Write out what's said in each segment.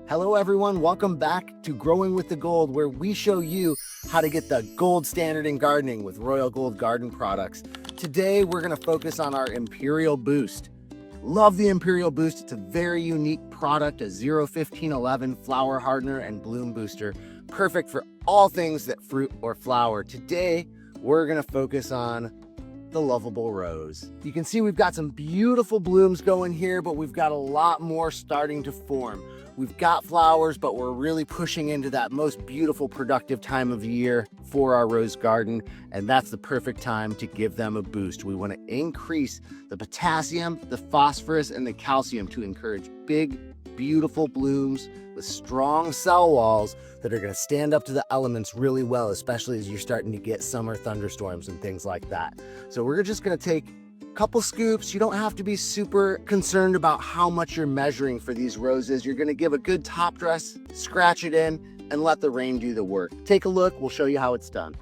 Hello everyone, welcome back to Growing with the Gold, where we show you how to get the gold standard in gardening with Royal Gold Garden products. Today we're going to focus on our Imperial Boost. Love the Imperial Boost. It's a very unique product, a 0-15-11 flower hardener and bloom booster, perfect for all things that fruit or flower. Today we're going to focus on the lovable rose. You can see we've got some beautiful blooms going here, but we've got a lot more starting to form. We've got flowers, but we're really pushing into that most beautiful, productive time of year for our rose garden, and that's the perfect time to give them a boost. We want to increase the potassium, the phosphorus, and the calcium to encourage big, beautiful blooms with strong cell walls that are going to stand up to the elements really well, especially as you're starting to get summer thunderstorms and things like that. So we're just going to take couple scoops. You don't have to be super concerned about how much you're measuring for these roses. You're going to give a good top dress, scratch it in, and let the rain do the work. Take a look. We'll show you how it's done.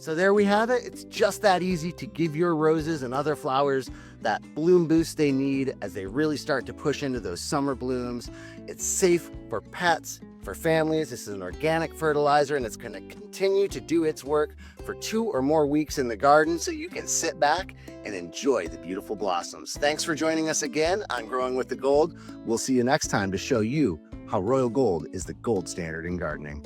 So there we have it. It's just that easy to give your roses and other flowers that bloom boost they need as they really start to push into those summer blooms. It's safe for pets, for families. This is an organic fertilizer, and it's going to continue to do its work for 2 or more weeks in the garden, so you can sit back and enjoy the beautiful blossoms. Thanks for joining us again on Growing with the Gold. We'll see you next time to show you how Royal Gold is the gold standard in gardening.